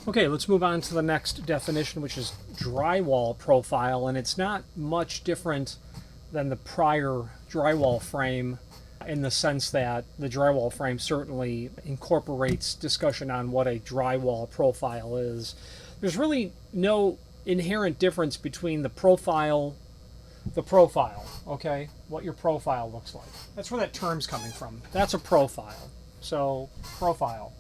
Okay, let's move on to the next definition, which is drywall profile, and it's not much different than the prior drywall frame in the sense that the drywall frame certainly incorporates discussion on what a drywall profile is. There's really no inherent difference between the profile, okay? What your profile looks like. That's where that term's coming from. That's a profile. So, profile.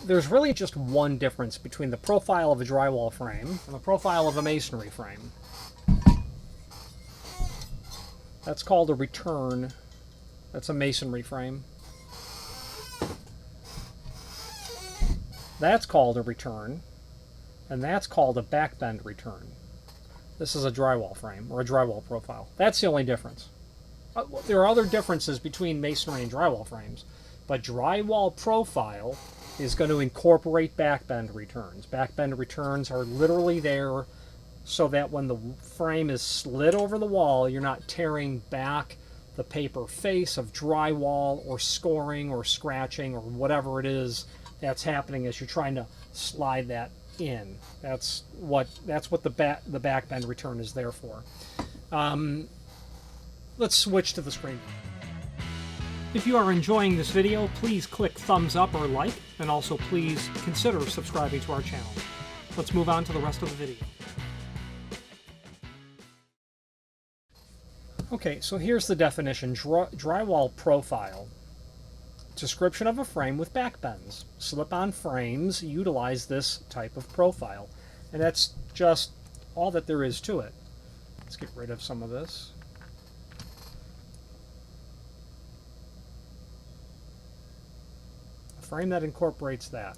There's really just one difference between the profile of a drywall frame and the profile of a masonry frame. That's called a return. That's a masonry frame. That's called a return, and that's called a backbend return. This is a drywall frame, or a drywall profile. That's the only difference. There are other differences between masonry and drywall frames, but drywall profile is going to incorporate backbend returns. Backbend returns are literally there so that when the frame is slid over the wall, you're not tearing back the paper face of drywall or scoring or scratching or whatever it is that's happening as you're trying to slide that in. That's what the backbend return is there for. Let's switch to the screen. If you are enjoying this video, please click thumbs up or like, and also please consider subscribing to our channel. Let's move on to the rest of the video. Okay, so here's the definition. Drywall profile. Description of a frame with backbends. Slip-on frames utilize this type of profile. And that's just all that there is to it. Let's get rid of some of this. Frame that incorporates that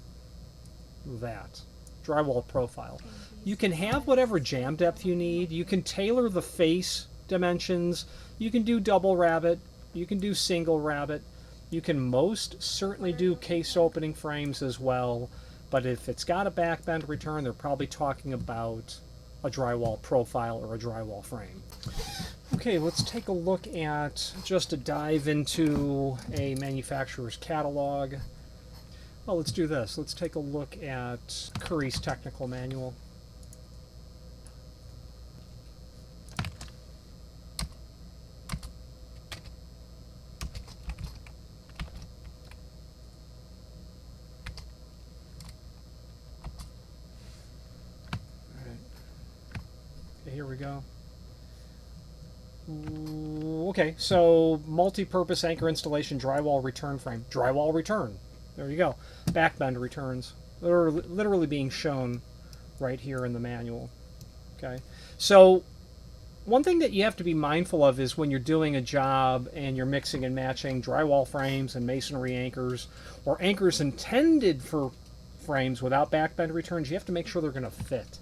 drywall profile. You can have whatever jam depth you need. You can tailor the face dimensions. You can do double rabbet. You can do single rabbet. You can most certainly do case opening frames as well. But if it's got a backbend return, they're probably talking about a drywall profile or a drywall frame. Okay, let's take a look at just a dive into a manufacturer's catalog. Well, let's do this. Let's take a look at Curry's technical manual. All right. Okay, here we go. Okay, so multi-purpose anchor installation drywall return frame. Drywall return. There you go. Backbend returns. They're literally being shown right here in the manual. Okay. So one thing that you have to be mindful of is when you're doing a job and you're mixing and matching drywall frames and masonry anchors, or anchors intended for frames without backbend returns, you have to make sure they're going to fit.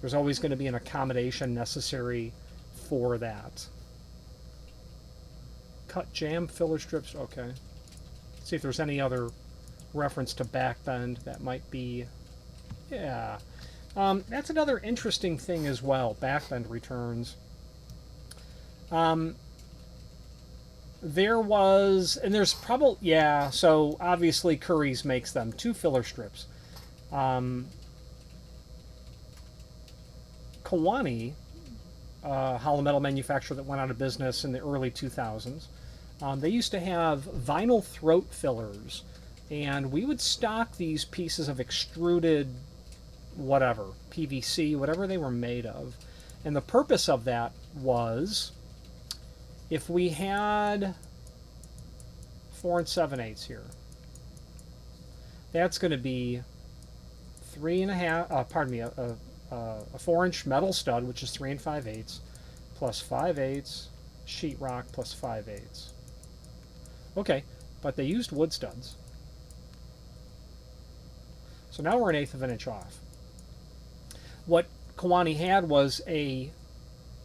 There's always going to be an accommodation necessary for that. Cut jam filler strips. Okay. Let's see if there's any other reference to backbend that might be, yeah, that's another interesting thing as well. Backbend returns. There was, and there's probably, yeah, so obviously Curry's makes them. 2 filler strips. Kawani, hollow metal manufacturer that went out of business in the early 2000s, they used to have vinyl throat fillers. And we would stock these pieces of extruded whatever, PVC, whatever they were made of. And the purpose of that was, if we had 4 7/8 here, that's going to be 3.5, a 4-inch metal stud, which is 3 5/8, plus 5/8 sheetrock plus 5/8. Okay, but they used wood studs. So now we're 1/8 of an inch off. What Kawani had was a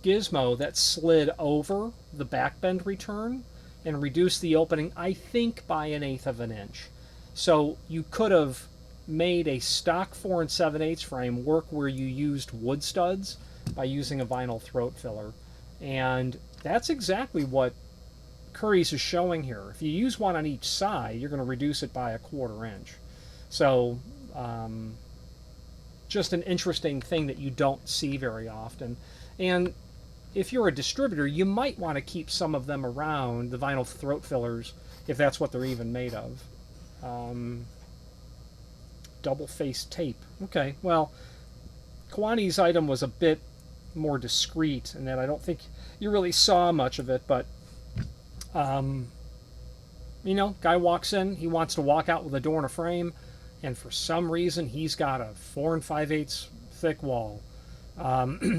gizmo that slid over the back bend return and reduced the opening, I think, by 1/8 of an inch. So you could have made a stock 4 7/8 frame work where you used wood studs by using a vinyl throat filler. And that's exactly what Curry's is showing here. If you use one on each side, you're going to reduce it by 1/4 inch. So just an interesting thing that you don't see very often. And if you're a distributor, you might want to keep some of them around, the vinyl throat fillers, if that's what they're even made of. Double-faced tape. Okay, well, Kwani's item was a bit more discreet in that I don't think you really saw much of it, but you know, guy walks in, he wants to walk out with a door and a frame, and for some reason he's got a 4 5/8 thick wall,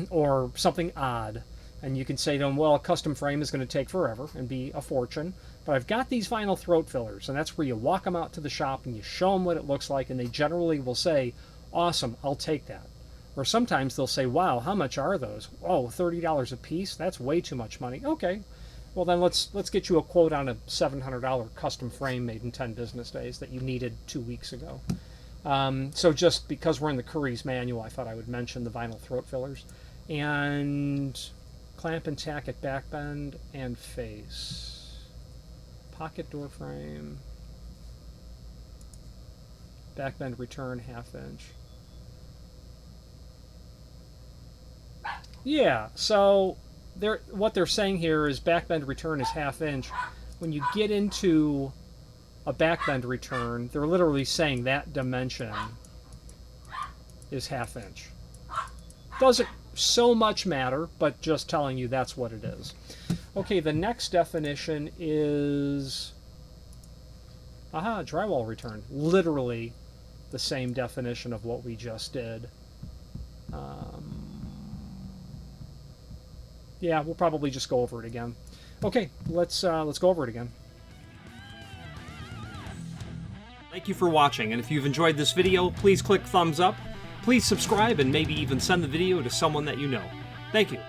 or something odd, and you can say to him, well, a custom frame is going to take forever and be a fortune, but I've got these vinyl throat fillers, and that's where you walk them out to the shop and you show them what it looks like, and they generally will say, awesome, I'll take that. Or sometimes they'll say, wow, how much are those? Oh, $30 a piece? That's way too much money. Okay, well then let's get you a quote on a $700 custom frame made in 10 business days that you needed 2 weeks ago. So just because we're in the Curry's manual, I thought I would mention the vinyl throat fillers. And clamp and tack at back bend and face. Pocket door frame. Back bend return 1/2 inch. Yeah, so what they're saying here is back bend return is 1/2 inch. When you get into a back bend return, they're literally saying that dimension is 1/2 inch. Doesn't so much matter, but just telling you that's what it is. Okay, the next definition is drywall return. Literally the same definition of what we just did. Yeah, we'll probably just go over it again. Okay, let's go over it again. Thank you for watching, and if you've enjoyed this video, please click thumbs up. Please subscribe and maybe even send the video to someone that you know. Thank you.